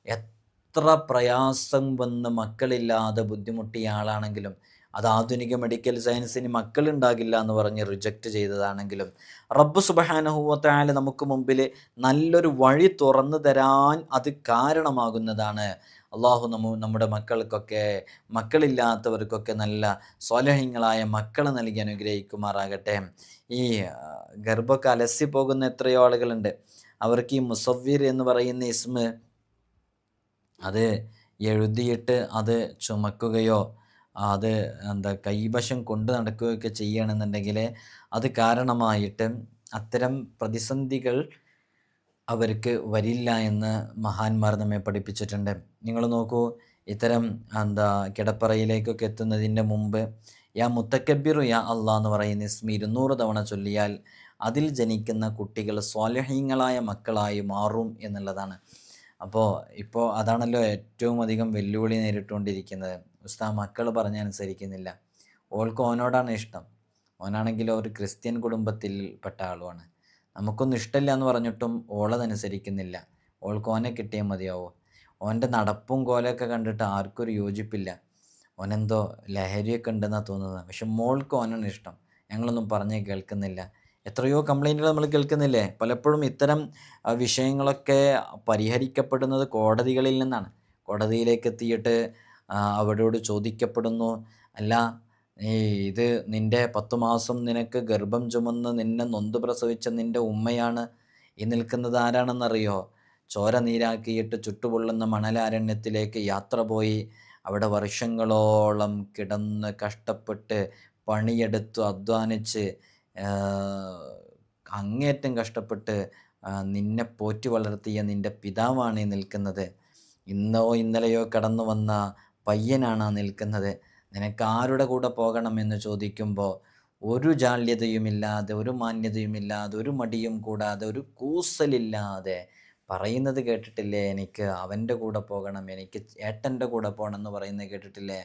എത്ര പ്രയാസം വന്ന് മക്കളില്ലാതെ ബുദ്ധിമുട്ടിയ ആളാണെങ്കിലും, അത് ആധുനിക മെഡിക്കൽ സയൻസിന് മക്കളുണ്ടാകില്ല എന്ന് പറഞ്ഞ് റിജക്റ്റ് ചെയ്തതാണെങ്കിലും, റബ്ബ് സുബ്ഹാനഹു വ തആല നമുക്ക് മുമ്പിൽ നല്ലൊരു വഴി തുറന്നു തരാൻ അത് കാരണമാകുന്നതാണ്. അള്ളാഹു നമ്മുടെ മക്കളില്ലാത്തവർക്കൊക്കെ നല്ല സ്വാലിഹീങ്ങളായ മക്കളെ നൽകി അനുഗ്രഹിക്കുമാറാകട്ടെ. ഈ ഗർഭമൊക്കെ അലസി പോകുന്ന എത്രയോ ആളുകളുണ്ട്. അവർക്ക് ഈ മുസവ്വിർ എന്ന് പറയുന്ന ഇസ്മ അത് എഴുതിയിട്ട് അത് ചുമക്കുകയോ അത് കൈവശം കൊണ്ട് നടക്കുകയൊക്കെ ചെയ്യണമെന്നുണ്ടെങ്കിൽ അത് കാരണമായിട്ട് അത്തരം പ്രതിസന്ധികൾ അവർക്ക് വരില്ല എന്ന് മഹാന്മാർ നമ്മെ പഠിപ്പിച്ചിട്ടുണ്ട്. നിങ്ങൾ നോക്കൂ, ഇത്തരം കിടപ്പറയിലേക്കൊക്കെ എത്തുന്നതിൻ്റെ മുമ്പ് യാ മുത്തക്കബ്ബിറു യാ അള്ളാഹ് എന്ന് പറയുന്ന ഇസ്മി 200 തവണ ചൊല്ലിയാൽ അതിൽ ജനിക്കുന്ന കുട്ടികൾ സ്വാലിഹീങ്ങളായ മക്കളായി മാറും എന്നുള്ളതാണ്. ഇപ്പോൾ അതാണല്ലോ ഏറ്റവും അധികം വെല്ലുവിളി നേരിട്ടുകൊണ്ടിരിക്കുന്നത്. ഉസ്താദ് മക്കൾ പറഞ്ഞനുസരിക്കുന്നില്ല, ഓൾക്ക് ഓനോടാണ് ഇഷ്ടം. ഓനാണെങ്കിലോ ഒരു ക്രിസ്ത്യൻ കുടുംബത്തിൽ പെട്ട ആളുമാണ്. നമുക്കൊന്നും ഇഷ്ടമില്ല എന്ന് പറഞ്ഞിട്ടും ഓളതനുസരിക്കുന്നില്ല. ഓൾക്ക് ഓനെ കിട്ടിയാൽ മതിയാവോ? ഓൻ്റെ നടപ്പും കോലമൊക്കെ കണ്ടിട്ട് ആർക്കും ഒരു യോജിപ്പില്ല. ഓനെന്തോ ലഹരിയൊക്കെ ഉണ്ടെന്നാണ് തോന്നുന്നത്. പക്ഷെ മോൾക്ക് ഓനാണ് ഇഷ്ടം. ഞങ്ങളൊന്നും പറഞ്ഞ് കേൾക്കുന്നില്ല. എത്രയോ കംപ്ലൈൻറ്റുകൾ നമ്മൾ കേൾക്കുന്നില്ലേ? പലപ്പോഴും ഇത്തരം വിഷയങ്ങളൊക്കെ പരിഹരിക്കപ്പെടുന്നത് കോടതികളിൽ നിന്നാണ്. കോടതിയിലേക്ക് എത്തിയിട്ട് അവരോട് ചോദിക്കപ്പെടുന്നു, അല്ല ഇത് നിൻ്റെ 10 മാസം നിനക്ക് ഗർഭം ചുമന്ന് നിന്നെ നൊന്ത് പ്രസവിച്ച നിൻ്റെ ഉമ്മയാണ്. ഈ നിൽക്കുന്നത് ആരാണെന്നറിയോ? ചോര നീരാക്കിയിട്ട് ചുട്ടുപൊള്ളുന്ന മണലാരണ്യത്തിലേക്ക് യാത്ര പോയി അവിടെ വർഷങ്ങളോളം കിടന്ന് കഷ്ടപ്പെട്ട് പണിയെടുത്തു അധ്വാനിച്ച് അങ്ങേയറ്റം കഷ്ടപ്പെട്ട് നിന്നെ പോറ്റി വളർത്തിയ നിൻ്റെ പിതാവാണ് ഈ നിൽക്കുന്നത്. ഇന്നോ ഇന്നലെയോ കടന്നു വന്ന പയ്യനാണ് നിൽക്കുന്നത്. നിനക്ക് ആരുടെ കൂടെ പോകണമെന്ന് ചോദിക്കുമ്പോൾ ഒരു ജാള്യതയുമില്ലാതെ, ഒരു മാന്യതയുമില്ലാതെ, ഒരു മടിയും കൂടാതെ, ഒരു കൂസലില്ലാതെ പറയുന്നത് കേട്ടിട്ടില്ലേ? എനിക്ക് അവൻ്റെ കൂടെ പോകണം, എനിക്ക് ഏട്ടൻ്റെ കൂടെ പോകണം എന്ന് പറയുന്നത് കേട്ടിട്ടില്ലേ?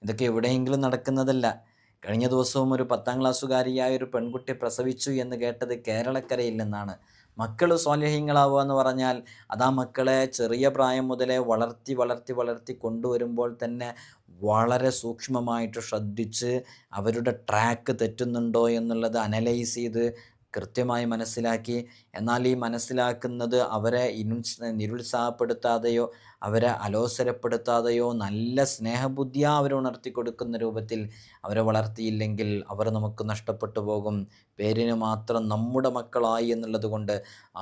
ഇതൊക്കെ എവിടെയെങ്കിലും നടക്കുന്നതല്ല. കഴിഞ്ഞ ദിവസവും ഒരു 10ാം ക്ലാസ്സുകാരിയായ ഒരു പെൺകുട്ടി പ്രസവിച്ചു എന്ന് കേട്ടത് കേരളക്കരയിൽ നിന്നാണ്. മക്കൾ സ്വാലിഹീങ്ങളാവുക എന്ന് പറഞ്ഞാൽ അതാ മക്കളെ ചെറിയ പ്രായം മുതലേ വളർത്തി വളർത്തി വളർത്തി കൊണ്ടുവരുമ്പോൾ തന്നെ വളരെ സൂക്ഷ്മമായിട്ട് ശ്രദ്ധിച്ച് അവരുടെ ട്രാക്ക് തെറ്റുന്നുണ്ടോ എന്നുള്ളത് അനലൈസ് ചെയ്ത് കൃത്യമായി മനസ്സിലാക്കി, എന്നാൽ ഈ മനസ്സിലാക്കുന്നത് അവരെ നിരുത്സാഹപ്പെടുത്താതെയോ അവരെ അലോസരപ്പെടുത്താതെയോ നല്ല സ്നേഹബുദ്ധിയാ അവരെ ഉണർത്തി കൊടുക്കുന്ന രൂപത്തിൽ അവരെ വളർത്തിയില്ലെങ്കിൽ അവർ നമുക്ക് നഷ്ടപ്പെട്ടു പോകും. പേരിന് മാത്രം നമ്മുടെ മക്കളായി എന്നുള്ളത് കൊണ്ട്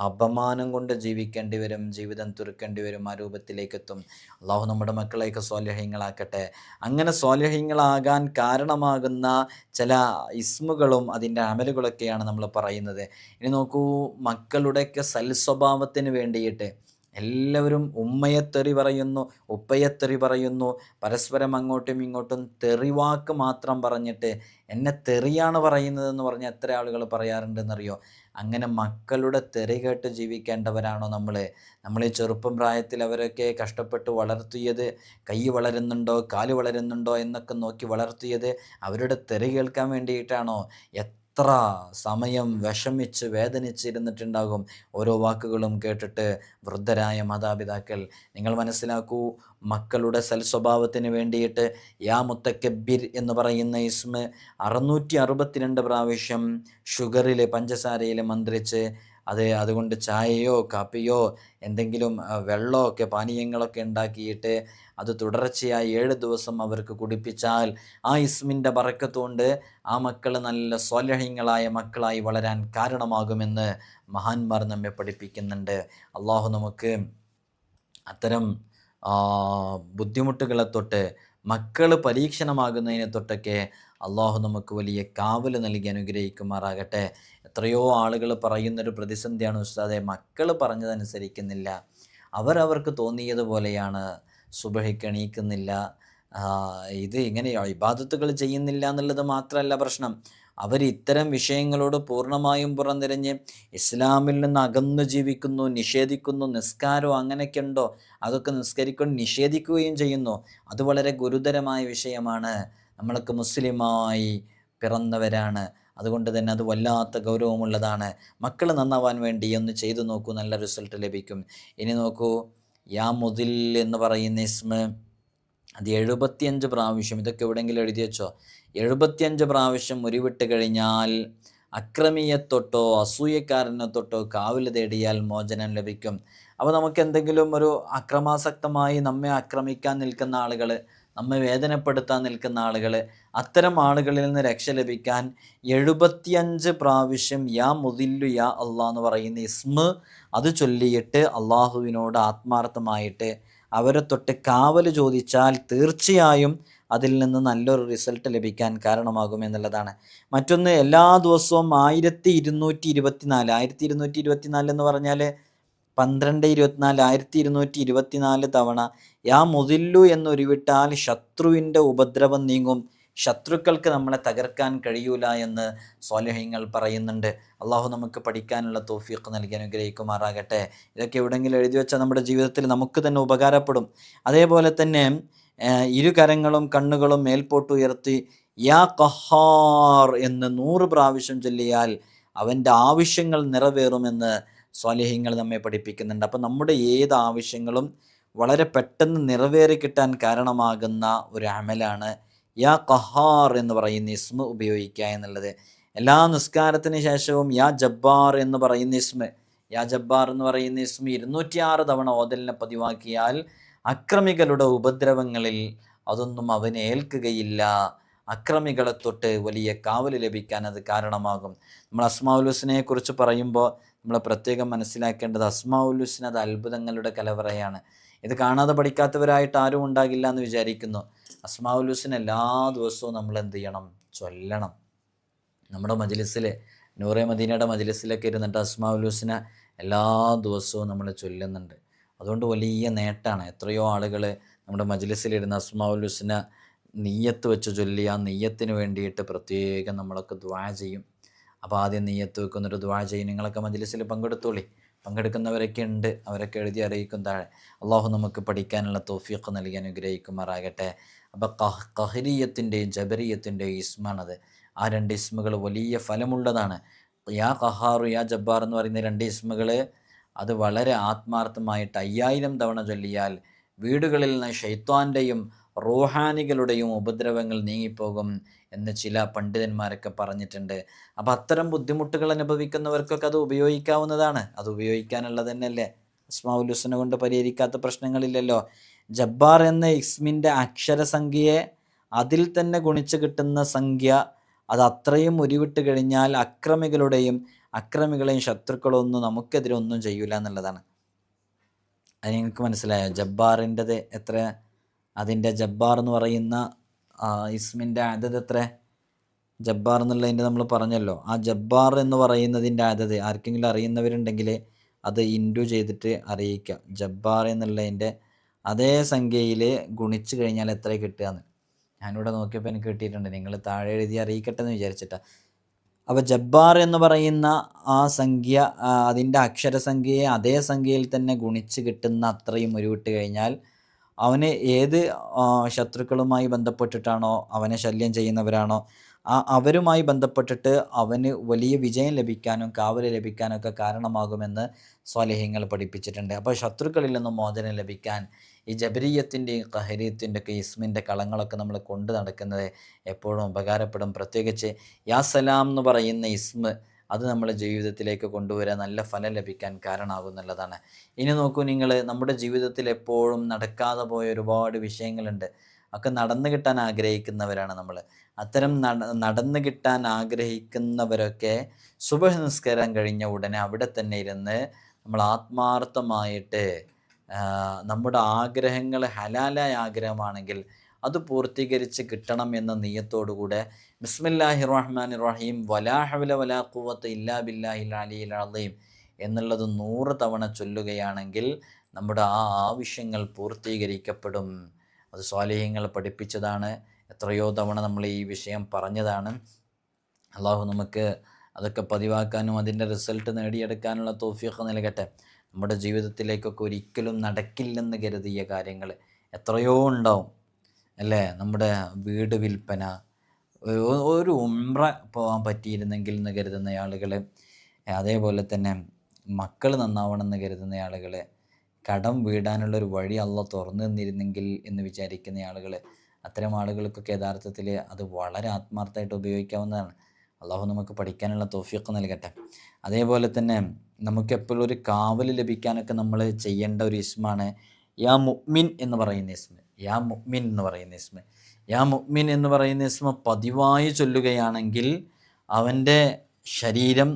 അപമാനം കൊണ്ട് ജീവിക്കേണ്ടി വരും, ജീവിതം തുറക്കേണ്ടി വരും. ആ രൂപത്തിലേക്ക് എത്തും. അള്ളാഹു നമ്മുടെ മക്കളെയൊക്കെ സ്വാലിഹീങ്ങളാക്കട്ടെ. അങ്ങനെ സ്വാലിഹീങ്ങളാകാൻ കാരണമാകുന്ന ചില ഇസ്മുകളും അതിൻ്റെ അമലുകളൊക്കെയാണ് നമ്മൾ പറയുന്നത്. ഇനി നോക്കൂ, മക്കളുടെയൊക്കെ സൽസ്വഭാവത്തിന് വേണ്ടിയിട്ട് എല്ലാവരും ഉമ്മയെ തെറി പറയുന്നു, ഉപ്പയെ തെറി പറയുന്നു, പരസ്പരം അങ്ങോട്ടും ഇങ്ങോട്ടും തെറിവാക്ക് മാത്രം പറഞ്ഞിട്ട് എന്നെ തെറിയാണ് പറയുന്നതെന്ന് പറഞ്ഞ് എത്ര ആളുകൾ പറയാറുണ്ടെന്നറിയോ? അങ്ങനെ മക്കളുടെ തെറി കേട്ട് ജീവിക്കേണ്ടവരാണോ നമ്മൾ ഈ ചെറുപ്പം പ്രായത്തിൽ അവരൊക്കെ കഷ്ടപ്പെട്ട് വളർത്തിയത്? കൈ വളരുന്നുണ്ടോ, കാല് വളരുന്നുണ്ടോ എന്നൊക്കെ നോക്കി വളർത്തിയത് അവരുടെ തെറി കേൾക്കാൻ വേണ്ടിയിട്ടാണോ? എത്ര സമയം വിഷമിച്ച് വേദനിച്ചിരുന്നിട്ടുണ്ടാകും ഓരോ വാക്കുകളും കേട്ടിട്ട് വൃദ്ധരായ മാതാപിതാക്കൾ. നിങ്ങൾ മനസ്സിലാക്കൂ, മക്കളുടെ സൽസ്വഭാവത്തിന് വേണ്ടിയിട്ട് യാ മുത്തക്കബ്ബിർ എന്ന് പറയുന്ന ഇസ്മ 662 പ്രാവശ്യം ഷുഗറിൽ, പഞ്ചസാരയിൽ മന്ത്രിച്ച് അതുകൊണ്ട് ചായയോ കാപ്പിയോ എന്തെങ്കിലും വെള്ളമോ ഒക്കെ പാനീയങ്ങളൊക്കെ ഉണ്ടാക്കിയിട്ട് അത് തുടർച്ചയായി 7 ദിവസം അവർക്ക് കുടിപ്പിച്ചാൽ ആ ഇസ്മിൻ്റെ ബറക്കത്തുകൊണ്ട് ആ മക്കൾ നല്ല സ്വാലിഹീങ്ങളായ മക്കളായി വളരാൻ കാരണമാകുമെന്ന് മഹാന്മാർ നമ്മെ പഠിപ്പിക്കുന്നുണ്ട്. അള്ളാഹു നമുക്ക് അത്തരം ബുദ്ധിമുട്ടുകളെ തൊട്ട്, മക്കൾ പരീക്ഷണമാകുന്നതിനെ തൊട്ടൊക്കെ അള്ളാഹു നമുക്ക് വലിയ കാവൽ നൽകി അനുഗ്രഹിക്കുമാറാകട്ടെ. എത്രയോ ആളുകൾ പറയുന്നൊരു പ്രതിസന്ധിയാണ് ഉസ്താദെ, മക്കൾ പറഞ്ഞതനുസരിക്കുന്നില്ല, അവർക്ക് തോന്നിയതുപോലെയാണ്, സുബഹിക്ക് എണീക്കുന്നില്ല, ഇത് ഇങ്ങനെ ഇബാദത്തുകൾ ചെയ്യുന്നില്ല എന്നുള്ളത് മാത്രമല്ല പ്രശ്നം, അവർ ഇത്തരം വിഷയങ്ങളോട് പൂർണ്ണമായും പുറംതിരിഞ്ഞ് ഇസ്ലാമിൽ നിന്ന് അകന്നു ജീവിക്കുന്നു, നിഷേധിക്കുന്നു. നിസ്കാരം അങ്ങനെയൊക്കെ ഉണ്ടോ? അതൊക്കെ നിസ്കരിക്കൊണ്ട് നിഷേധിക്കുകയും ചെയ്യുന്നു. അത് വളരെ ഗുരുതരമായ വിഷയമാണ്. നമ്മളൊക്കെ മുസ്ലിമായി പിറന്നവരാണ്, അതുകൊണ്ട് തന്നെ അത് വല്ലാത്ത ഗൗരവമുള്ളതാണ്. മക്കൾ നന്നാവാൻ വേണ്ടി ഒന്ന് ചെയ്തു നോക്കൂ, നല്ല റിസൾട്ട് ലഭിക്കും. ഇനി നോക്കൂ, യാ മുദിൽ എന്ന് പറയുന്ന ഇസ്മ അത് 75 പ്രാവശ്യം, ഇതൊക്കെ എവിടെയെങ്കിലും എഴുതി വെച്ചോ, 75 പ്രാവശ്യം ഉരുവിട്ട് കഴിഞ്ഞാൽ അക്രമിയെ തൊട്ടോ അസൂയക്കാരനെ തൊട്ടോ കാവൽ തേടിയാൽ മോചനം ലഭിക്കും. അപ്പോൾ നമുക്ക് എന്തെങ്കിലും ഒരു അക്രമാസക്തമായി നമ്മെ ആക്രമിക്കാൻ നിൽക്കുന്ന ആളുകൾ, നമ്മെ വേദനപ്പെടുത്താൻ നിൽക്കുന്ന ആളുകൾ, അത്തരം ആളുകളിൽ നിന്ന് രക്ഷ ലഭിക്കാൻ 75 പ്രാവശ്യം യാ മുദില്ലു യാ അള്ളാഹ് എന്ന് പറയുന്ന ഇസ്മ അത് ചൊല്ലിയിട്ട് അള്ളാഹുവിനോട് ആത്മാർത്ഥമായിട്ട് അവരെ തൊട്ട് കാവൽ ചോദിച്ചാൽ തീർച്ചയായും അതിൽ നിന്ന് നല്ലൊരു റിസൾട്ട് ലഭിക്കാൻ കാരണമാകും എന്നുള്ളതാണ്. മറ്റൊന്ന്, എല്ലാ ദിവസവും 1224 എന്ന് പറഞ്ഞാൽ 1224 തവണ യാ മുദില്ലു എന്നുരുവിട്ടാൽ ശത്രുവിൻ്റെ ഉപദ്രവം നീങ്ങും, ശത്രുക്കൾക്ക് നമ്മളെ തകർക്കാൻ കഴിയൂല എന്ന് സ്വാലിഹീങ്ങൾ പറയുന്നുണ്ട്. അള്ളാഹു നമുക്ക് പഠിക്കാനുള്ള തൗഫീഖ് നൽകി അനുഗ്രഹിക്കുമാറാകട്ടെ. ഇതൊക്കെ എവിടെയെങ്കിലും എഴുതി വെച്ചാൽ നമ്മുടെ ജീവിതത്തിൽ നമുക്ക് തന്നെ ഉപകാരപ്പെടും. അതേപോലെ തന്നെ ഇരു കരങ്ങളും കണ്ണുകളും മേൽപോട്ട് ഉയർത്തി യാ ഖഹാർ എന്ന് 100 പ്രാവശ്യം ചൊല്ലിയാൽ അവൻ്റെ ആവശ്യങ്ങൾ നിറവേറുമെന്ന് സ്വാലിഹീങ്ങൾ നമ്മെ പഠിപ്പിക്കുന്നുണ്ട്. അപ്പം നമ്മുടെ ഏത് ആവശ്യങ്ങളും വളരെ പെട്ടെന്ന് നിറവേറി കിട്ടാൻ കാരണമാകുന്ന ഒരു അമലാണ് യാ ഖഹാർ എന്ന് പറയുന്ന ഇസ്മ ഉപയോഗിക്കുക എന്നുള്ളത്. എല്ലാ നിസ്കാരത്തിന് ശേഷവും യാ ജബ്ബാർ എന്ന് പറയുന്ന ഇസ്മ 206 തവണ ഓതലിനെ പതിവാക്കിയാൽ അക്രമികളുടെ ഉപദ്രവങ്ങളിൽ അതൊന്നും അവനെ ഏൽക്കുകയില്ല. അക്രമികളെ തൊട്ട് വലിയ കാവൽ ലഭിക്കാൻ അത് കാരണമാകും. നമ്മൾ അസ്മാഉൽ ഹുസ്നയെ കുറിച്ച് പറയുമ്പോൾ നമ്മൾ പ്രത്യേകം മനസ്സിലാക്കേണ്ടത് അസ്മാഉൽ ഹുസ്ന അത് അത്ഭുതങ്ങളുടെ കലവറയാണ്. ഇത് കാണാതെ പഠിക്കാത്തവരായിട്ട് ആരും ഉണ്ടാകില്ല എന്ന് വിചാരിക്കുന്നു. അസ്മാഉൽ ഹുസ്ന എല്ലാ ദിവസവും നമ്മൾ എന്ത് ചെയ്യണം? ചൊല്ലണം. നമ്മുടെ മജ്ലിസിൽ, നൂറെ മദീനയുടെ മജ്ലിസിലൊക്കെ ഇരുന്നിട്ട് അസ്മാഉൽ ഹുസ്ന എല്ലാ ദിവസവും നമ്മൾ ചൊല്ലുന്നുണ്ട്. അതുകൊണ്ട് വലിയ നേട്ടമാണ്. എത്രയോ ആളുകൾ നമ്മുടെ മജ്ലിസിലിരുന്ന് അസ്മാഉൽ ഹുസ്ന നിയ്യത്ത് വെച്ച് ചൊല്ലി ആ നിയ്യത്തിന് വേണ്ടിയിട്ട് പ്രത്യേകം നമ്മളൊക്കെ ദുആ ചെയ്യും. അപ്പോൾ ആദ്യം നിയ്യത്ത് വെക്കുന്നൊരു ദുആ ചെയ്യും. നിങ്ങളൊക്കെ മജ്ലിസിൽ പങ്കെടുത്തോളി. പങ്കെടുക്കുന്നവരൊക്കെ ഉണ്ട്, അവരൊക്കെ എഴുതി അറിയിക്കും താഴെ. അള്ളാഹു നമുക്ക് പഠിക്കാനുള്ള തൗഫീഖ് നൽകി അനുഗ്രഹിക്കുമാറാകട്ടെ. അപ്പോൾ ഖഹരിയത്തിൻ്റെയും ജബരിയത്തിൻ്റെയും ഇസ്മാണത്. ആ 2 ഇസ്മുകൾ വലിയ ഫലമുള്ളതാണ്. യാ ഖഹാറു യാ ജബ്ബാർ എന്ന് പറയുന്ന 2 ഇസ്മുകൾ അത് വളരെ ആത്മാർത്ഥമായിട്ട് 5000 തവണ ചൊല്ലിയാൽ വീടുകളിൽ നിന്ന് ശൈത്വാൻ്റെയും റൂഹാനികളുടെയും ഉപദ്രവങ്ങൾ നീങ്ങിപ്പോകും എന്ന് ചില പണ്ഡിതന്മാരൊക്കെ പറഞ്ഞിട്ടുണ്ട്. അപ്പോൾ അത്തരം ബുദ്ധിമുട്ടുകൾ അനുഭവിക്കുന്നവർക്കൊക്കെ അത് ഉപയോഗിക്കാവുന്നതാണ്. അത് ഉപയോഗിക്കാനുള്ളത് തന്നെയല്ലേ. അസ്മാഉൽ ഹുസ്ന കൊണ്ട് പരിഹരിക്കാത്ത പ്രശ്നങ്ങളില്ലല്ലോ. ജബ്ബാർ എന്ന ഇസ്മിൻ്റെ അക്ഷരസംഖ്യയെ അതിൽ തന്നെ ഗുണിച്ച് കിട്ടുന്ന സംഖ്യ അത് അത്രയും ഉരുവിട്ട് കഴിഞ്ഞാൽ അക്രമികളെയും ശത്രുക്കളൊന്നും നമുക്കെതിരെ ഒന്നും ചെയ്യൂല എന്നുള്ളതാണ്. അത് നിങ്ങൾക്ക് മനസ്സിലായോ? ജബ്ബാറിൻ്റെത് എത്ര? അതിൻ്റെ ജബ്ബാർ എന്ന് പറയുന്ന ഇസ്മിൻ്റെ അതത് എത്ര? ജബ്ബാർ എന്നുള്ളതിൻ്റെ നമ്മൾ പറഞ്ഞല്ലോ. ആ ജബ്ബാർ എന്ന് പറയുന്നതിൻ്റെ അതത് ആർക്കെങ്കിലും അറിയുന്നവരുണ്ടെങ്കിൽ അത് ഇൻറ്റു ചെയ്തിട്ട് അറിയിക്കുക. ജബ്ബാർ എന്നുള്ളതിൻ്റെ അതേ സംഖ്യയിൽ ഗുണിച്ച് കഴിഞ്ഞാൽ എത്ര കിട്ടുകയെന്ന് ഞാനിവിടെ നോക്കിയപ്പോൾ എനിക്ക് കിട്ടിയിട്ടുണ്ട്. നിങ്ങൾ താഴെ എഴുതി അറിയിക്കട്ടെ എന്ന് വിചാരിച്ചിട്ടാണ്. അപ്പോൾ ജബ്ബാർ എന്ന് പറയുന്ന ആ സംഖ്യ, അതിൻ്റെ അക്ഷരസംഖ്യയെ അതേ സംഖ്യയിൽ തന്നെ ഗുണിച്ച് കിട്ടുന്ന അത്രയും ഉരുവിട്ട് കഴിഞ്ഞാൽ അവന് ഏത് ശത്രുക്കളുമായി ബന്ധപ്പെട്ടിട്ടാണോ അവനെ ശല്യം ചെയ്യുന്നവരാണോ അവരുമായി ബന്ധപ്പെട്ടിട്ട് അവന് വലിയ വിജയം ലഭിക്കാനും കാവൽ ലഭിക്കാനൊക്കെ കാരണമാകുമെന്ന് സ്വാലിഹ്യങ്ങൾ പഠിപ്പിച്ചിട്ടുണ്ട്. അപ്പോൾ ശത്രുക്കളിൽ നിന്നും മോചനം ലഭിക്കാൻ ഈ ജബരിയത്തിൻ്റെയും ഖഹരിയത്തിൻ്റെ ഒക്കെ ഇസ്മിൻ്റെ കളങ്ങളൊക്കെ നമ്മൾ കൊണ്ട് നടക്കുന്നത് എപ്പോഴും ഉപകാരപ്പെടും. പ്രത്യേകിച്ച് യാ സലാം എന്ന് പറയുന്ന ഇസ്മ അത് നമ്മുടെ ജീവിതത്തിലേക്ക് കൊണ്ടുവരാൻ നല്ല ഫലം ലഭിക്കാൻ കാരണമാകുന്നുള്ളതാണ്. ഇനി നോക്കൂ നിങ്ങൾ, നമ്മുടെ ജീവിതത്തിൽ എപ്പോഴും നടക്കാതെ പോയ ഒരുപാട് വിഷയങ്ങളുണ്ട്. ഒക്കെ നടന്നു കിട്ടാൻ ആഗ്രഹിക്കുന്നവരാണ് നമ്മൾ. അത്തരം നടന്നു കിട്ടാൻ ആഗ്രഹിക്കുന്നവരൊക്കെ സുബഹ് നിസ്കാരം കഴിഞ്ഞ ഉടനെ അവിടെ തന്നെ ഇരുന്ന് നമ്മൾ ആത്മാർത്ഥമായിട്ട് നമ്മുടെ ആഗ്രഹങ്ങൾ ഹലാലായ ആഗ്രഹമാണെങ്കിൽ അത് പൂർത്തീകരിച്ച് കിട്ടണം എന്ന നിയ്യത്തോടുകൂടെ ബിസ്മില്ലാഹിർ റഹ്മാനിർ റഹീം വലാ ഹൗല വലാ ഖുവത ഇല്ലാ ബില്ലാഹിൽ അലിയിൽ അളീം എന്നുള്ളത് 100 തവണ ചൊല്ലുകയാണെങ്കിൽ നമ്മുടെ ആ ആവശ്യങ്ങൾ പൂർത്തീകരിക്കപ്പെടും. അത് സ്വാലിഹ്യങ്ങൾ പഠിപ്പിച്ചതാണ്. എത്രയോ തവണ നമ്മൾ ഈ വിഷയം പറഞ്ഞതാണ്. അള്ളാഹു നമുക്ക് അതൊക്കെ പതിവാക്കാനും അതിൻ്റെ റിസൾട്ട് നേടിയെടുക്കാനുള്ള തൗഫീഖ് നൽകട്ടെ. നമ്മുടെ ജീവിതത്തിലേക്കൊക്കെ ഒരിക്കലും നടക്കില്ലെന്ന് കരുതിയ കാര്യങ്ങൾ എത്രയോ ഉണ്ടാവും അല്ലേ? നമ്മുടെ വീട് വിൽപ്പന, ഒരു ഉംറ പോകാൻ പറ്റിയിരുന്നെങ്കിൽ എന്ന് കരുതുന്ന ആളുകൾ, അതേപോലെ തന്നെ മക്കൾ നന്നാവണമെന്ന് കരുതുന്ന ആളുകൾ, കടം വീടാനുള്ളൊരു വഴി അള്ളാഹ് തുറന്നു തന്നിരുന്നെങ്കിൽ എന്ന് വിചാരിക്കുന്ന ആളുകൾ, അത്തരം ആളുകൾക്കൊക്കെ യഥാർത്ഥത്തിൽ അത് വളരെ ആത്മാർത്ഥമായിട്ട് ഉപയോഗിക്കാവുന്നതാണ്. അള്ളാഹു നമുക്ക് പഠിക്കാനുള്ള തൗഫീഖ് നൽകട്ടെ. അതേപോലെ തന്നെ നമുക്കെപ്പോഴും ഒരു കാവൽ ലഭിക്കാനൊക്കെ നമ്മൾ ചെയ്യേണ്ട ഒരു ഇസ്മാണ് യാ മുഅ്മിൻ എന്ന് പറയുന്ന ഇസ്മ. യാ മുഅ്മിൻ എന്ന് പറയുന്ന ഇസ്മ യാ മുഅ്മിൻ എന്ന് പറയുന്ന ഇസ്മ പതിവായി ചൊല്ലുകയാണെങ്കിൽ അവൻ്റെ ശരീരം,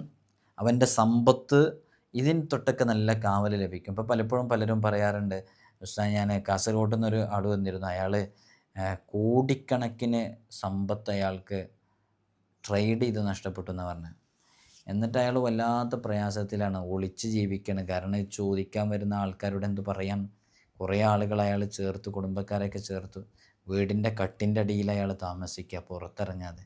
അവൻ്റെ സമ്പത്ത്, ഇതിന് തൊട്ടൊക്കെ നല്ല കാവൽ ലഭിക്കും. ഇപ്പോൾ പലപ്പോഴും പലരും പറയാറുണ്ട്, ഉസ്താദ് ഞാൻ കാസർഗോഡ് നിന്നൊരു ആൾ വന്നിരുന്നു, അയാൾ കോടിക്കണക്കിന് സമ്പത്ത് അയാൾക്ക് ട്രേഡ് ചെയ്ത് നഷ്ടപ്പെട്ടു എന്ന് പറഞ്ഞത്. എന്നിട്ട് അയാൾ വല്ലാത്ത പ്രയാസത്തിലാണ്, ഒളിച്ച് ജീവിക്കണം. കാരണം ചോദിക്കാൻ വരുന്ന ആൾക്കാരോട് എന്ത് പറയാം. കുറേ ആളുകൾ അയാൾ ചേർത്ത്, കുടുംബക്കാരെയൊക്കെ ചേർത്തു. വീടിൻ്റെ കട്ടിൻ്റെ അടിയിൽ അയാൾ താമസിക്കുക, പുറത്തിറങ്ങാതെ.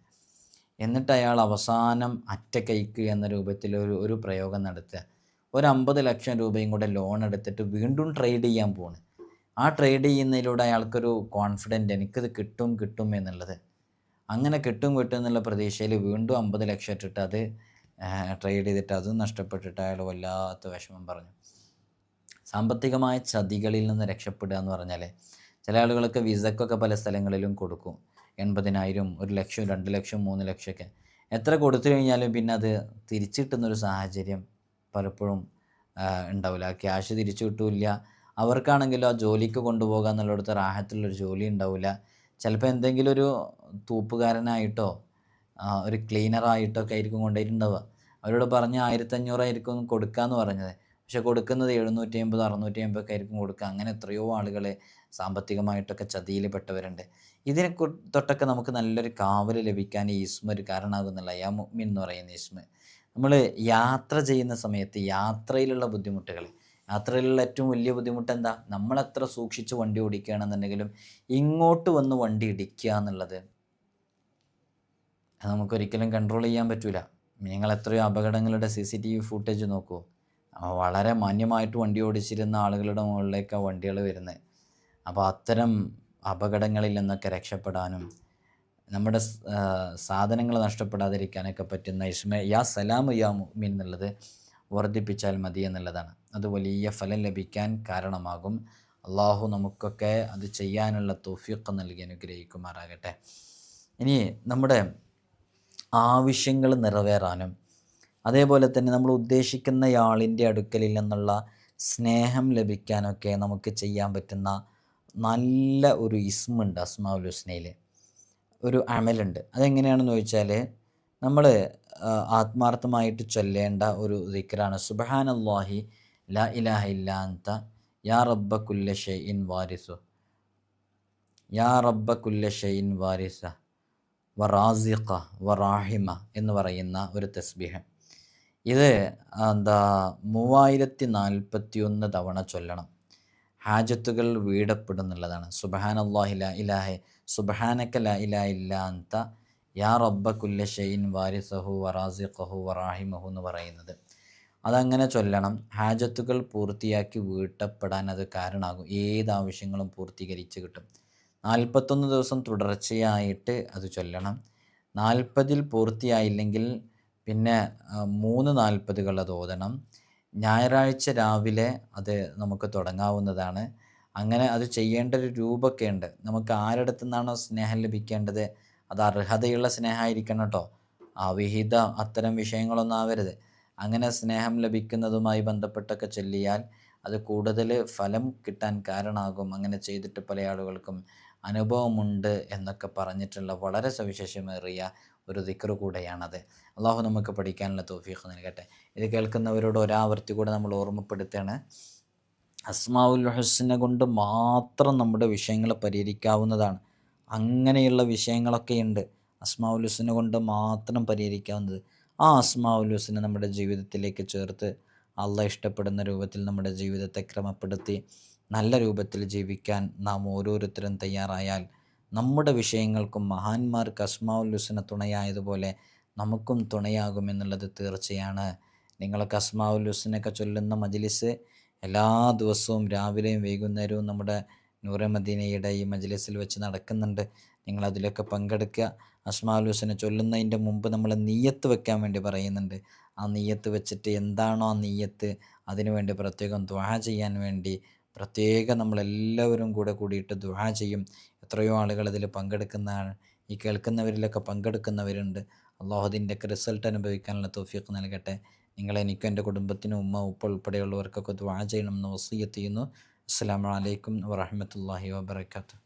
എന്നിട്ട് അയാൾ അവസാനം അറ്റകൈക്ക് എന്ന രൂപത്തിൽ ഒരു പ്രയോഗം നടത്തുക. ഒരു 50 ലക്ഷം രൂപയും കൂടെ ലോൺ എടുത്തിട്ട് വീണ്ടും ട്രേഡ് ചെയ്യാൻ പോണ്. ആ ട്രേഡ് ചെയ്യുന്നതിലൂടെ അയാൾക്കൊരു കോൺഫിഡൻറ്റ്, എനിക്കിത് കിട്ടും എന്നുള്ളത്. അങ്ങനെ കിട്ടും എന്നുള്ള പ്രതീക്ഷയിൽ വീണ്ടും 50 ലക്ഷം ഇട്ടിട്ട് അത് ട്രേഡ് ചെയ്തിട്ട് അതും നഷ്ടപ്പെട്ടിട്ട് അയാൾ വല്ലാത്ത വിഷമം പറഞ്ഞു. സാമ്പത്തികമായ ചതികളിൽ നിന്ന് രക്ഷപ്പെടുക എന്ന് പറഞ്ഞാൽ, ചില ആളുകളൊക്കെ വിസക്കൊക്കെ പല സ്ഥലങ്ങളിലും കൊടുക്കും. 80,000, 1 ലക്ഷം, 2 ലക്ഷം, 3 ലക്ഷമൊക്കെ എത്ര കൊടുത്തു കഴിഞ്ഞാലും പിന്നെ അത് തിരിച്ചു കിട്ടുന്നൊരു സാഹചര്യം പലപ്പോഴും ഉണ്ടാവില്ല. ക്യാഷ് തിരിച്ചു കിട്ടില്ല. അവർക്കാണെങ്കിലും ആ ജോലിക്ക് കൊണ്ടുപോകുക എന്നുള്ളിടത്ത് റാഹത്തുള്ളൊരു ജോലി ഉണ്ടാവില്ല. ചിലപ്പോൾ എന്തെങ്കിലും ഒരു തൂപ്പുകാരനായിട്ടോ ഒരു ക്ലീനറായിട്ടോ ഒക്കെ ആയിരിക്കും കൊണ്ടുപോയിട്ടുണ്ടാവുക. അവരോട് പറഞ്ഞ് 1500 ആയിരിക്കും കൊടുക്കാമെന്ന് പറഞ്ഞത്, പക്ഷെ കൊടുക്കുന്നത് 750, 650 ഒക്കെ ആയിരിക്കും കൊടുക്കുക. അങ്ങനെ എത്രയോ ആളുകൾ സാമ്പത്തികമായിട്ടൊക്കെ ചതിയിൽ പെട്ടവരുണ്ട്. ഇതിനെ തൊട്ടൊക്കെ നമുക്ക് നല്ലൊരു കാവൽ ലഭിക്കാൻ ഈ ഇസ്മ ഒരു കാരണമാകുന്നില്ല. യാ മുഅ്മിൻ എന്ന് പറയുന്ന ഇസ്മ നമ്മൾ യാത്ര ചെയ്യുന്ന സമയത്ത്, യാത്രയിലുള്ള ബുദ്ധിമുട്ടുകൾ, യാത്രയിലുള്ള ഏറ്റവും വലിയ ബുദ്ധിമുട്ട് എന്താ? നമ്മളെത്ര സൂക്ഷിച്ച് വണ്ടി ഓടിക്കുകയാണെന്നുണ്ടെങ്കിലും ഇങ്ങോട്ട് വന്ന് വണ്ടി ഇടിക്കുക എന്നുള്ളത് നമുക്കൊരിക്കലും കൺട്രോൾ ചെയ്യാൻ പറ്റില്ല. നിങ്ങൾ എത്രയോ അപകടങ്ങളുടെ CCTV ഫുട്ടേജ് നോക്കൂ. വളരെ മാന്യമായിട്ട് വണ്ടി ഓടിച്ചിരുന്ന ആളുകളുടെ മുകളിലേക്കാണ് വണ്ടികൾ വരുന്നത്. അപ്പോൾ അത്തരം അപകടങ്ങളിൽ നിന്നൊക്കെ രക്ഷപ്പെടാനും നമ്മുടെ സാധനങ്ങൾ നഷ്ടപ്പെടാതിരിക്കാനൊക്കെ പറ്റുന്ന ഇസ്മ യാ സലാം യാ മുഅ്മിൻ എന്നുള്ളത് വർദ്ധിപ്പിച്ചാൽ മതി എന്നുള്ളതാണ്. അത് വലിയ ഫലം ലഭിക്കാൻ കാരണമാകും. അള്ളാഹു നമുക്കൊക്കെ അത് ചെയ്യാനുള്ള തൗഫീഖ് നൽകി അനുഗ്രഹിക്കുമാറാകട്ടെ. ഇനി നമ്മുടെ ആവശ്യങ്ങൾ നിറവേറാനും അതേപോലെ തന്നെ നമ്മൾ ഉദ്ദേശിക്കുന്നയാളിൻ്റെ അടുക്കലിൽ നിന്നുള്ള സ്നേഹം ലഭിക്കാനൊക്കെ നമുക്ക് ചെയ്യാൻ പറ്റുന്ന നല്ല ഒരു ഇസ്മുണ്ട് അസ്മാഉൽ ഹുസ്നയിൽ. ഒരു അമലുണ്ട്. അതെങ്ങനെയാണെന്ന് ചോദിച്ചാൽ, നമ്മൾ ആത്മാർത്ഥമായിട്ട് ചൊല്ലേണ്ട ഒരു ദിക്റാണ് സുബ്ഹാനല്ലാഹി ലാ ഇലാഹ ഇല്ലാ അൻത യാ റബ്ബ കുല്ല ഷൈഇൻ വാരിസു യാ റബ്ബ കുല്ല ഷൈഇൻ വാരിസ വറാസിഖ വറാഹിമ എന്ന് പറയുന്ന ഒരു തസ്ബീഹ്. ഇത് 3041 തവണ ചൊല്ലണം. ഹാജത്തുകൾ വീടപ്പെടുന്നുള്ളതാണ്. സുബ്ഹാനല്ലാഹി ലാ ഇലാഹ സുബ്ഹാനക ലാ ഇലാഹ ഇല്ലാ അൻത യാ റബ്ബ കുല്ല ഷൈഇൻ വാരിസഹു വറാസിഖഹു വറാഹിമഹു എന്ന് പറയുന്നത്. അതങ്ങനെ ചൊല്ലണം. ഹാജത്തുകൾ പൂർത്തിയാക്കി വീട്ടപ്പെടാൻ അത് കാരണമാകും. ഏത് ആവശ്യങ്ങളും പൂർത്തീകരിച്ച് കിട്ടും. 41 ദിവസം തുടർച്ചയായിട്ട് അത് ചൊല്ലണം. 40 പൂർത്തിയായില്ലെങ്കിൽ പിന്നെ 3 40 അത് ഓതണം. ഞായറാഴ്ച രാവിലെ അത് നമുക്ക് തുടങ്ങാവുന്നതാണ്. അങ്ങനെ അത് ചെയ്യേണ്ട ഒരു രൂപമൊക്കെ ഉണ്ട്. നമുക്ക് ആരുടെ നിന്നാണോ സ്നേഹം ലഭിക്കേണ്ടത് അത് അർഹതയുള്ള സ്നേഹമായിരിക്കണം കേട്ടോ. അവിഹിത അത്തരം വിഷയങ്ങളൊന്നും ആവരുത്. അങ്ങനെ സ്നേഹം ലഭിക്കുന്നതുമായി ബന്ധപ്പെട്ടൊക്കെ ചൊല്ലിയാൽ അത് കൂടുതൽ ഫലം കിട്ടാൻ കാരണമാകും. അങ്ങനെ ചെയ്തിട്ട് പല ആളുകൾക്കും അനുഭവമുണ്ട് എന്നൊക്കെ പറഞ്ഞിട്ടുള്ള വളരെ സവിശേഷമേറിയ ഒരു ദിക്ർ കൂടെയാണത്. അള്ളാഹു നമുക്ക് പഠിക്കാനുള്ള തൗഫീഖ് നൽകട്ടെ. ഇത് കേൾക്കുന്നവരോട് ഒരാവർത്തി കൂടെ നമ്മൾ ഓർമ്മപ്പെടുത്തുകയാണ്, അസ്മാഉൽ ഹുസ്ന കൊണ്ട് മാത്രം നമ്മുടെ വിഷയങ്ങൾ പരിഹരിക്കാവുന്നതാണ്. അങ്ങനെയുള്ള വിഷയങ്ങളൊക്കെ ഉണ്ട് അസ്മാഉൽ ഹുസ്ന കൊണ്ട് മാത്രം പരിഹരിക്കാവുന്നത്. ആ അസ്മാഉൽ ഹുസ്ന നമ്മുടെ ജീവിതത്തിലേക്ക് ചേർത്ത് അള്ളാഹ് ഇഷ്ടപ്പെടുന്ന രൂപത്തിൽ നമ്മുടെ ജീവിതത്തെ ക്രമപ്പെടുത്തി നല്ല രൂപത്തിൽ ജീവിക്കാൻ നാം ഓരോരുത്തരും തയ്യാറായാൽ നമ്മുടെ വിഷയങ്ങൾക്കും മഹാന്മാർക്ക് അസ്മാഉൽ ഹുസ്ന തുണയായതുപോലെ നമുക്കും തുണയാകുമെന്നുള്ളത് തീർച്ചയാണ്. നിങ്ങൾക്ക് അസ്മാഉൽ ഹുസ്നയൊക്കെ ചൊല്ലുന്ന മജ്ലിസ് എല്ലാ ദിവസവും രാവിലെയും വൈകുന്നേരവും നമ്മുടെ നൂറെ മദീനയുടെ ഈ മജ്ലിസിൽ വെച്ച് നടക്കുന്നുണ്ട്. നിങ്ങളതിലൊക്കെ പങ്കെടുക്കുക. അസ്മാഉൽ ഹുസ്ന ചൊല്ലുന്നതിൻ്റെ മുമ്പ് നമ്മൾ നിയ്യത്ത് വെക്കാൻ വേണ്ടി പറയുന്നുണ്ട്. ആ നിയ്യത്ത് വെച്ചിട്ട് എന്താണോ ആ നിയ്യത്ത് അതിനുവേണ്ടി പ്രത്യേകം ദുആ ചെയ്യാൻ വേണ്ടി പ്രത്യേകം നമ്മളെല്ലാവരും കൂടിയിട്ട് ദുആ ചെയ്യും. എത്രയോ ആളുകൾ അതിൽ പങ്കെടുക്കുന്നതാണ്. ഈ കേൾക്കുന്നവരിലൊക്കെ പങ്കെടുക്കുന്നവരുണ്ട്. അള്ളാഹു അതിൻ്റെയൊക്കെ റിസൾട്ട് അനുഭവിക്കാനുള്ള തൗഫീഖ് നൽകട്ടെ. എനിക്കും എൻ്റെ കുടുംബത്തിനും ഉമ്മ ഉപ്പ ഉൾപ്പെടെയുള്ളവർക്കൊക്കെ ദുആ ചെയ്യണമെന്ന് വസിയ്യത്ത് ചെയ്യുന്നു. അസ്സലാമു അലൈക്കും വറഹ്മത്തുള്ളാഹി വബറകാതുഹു.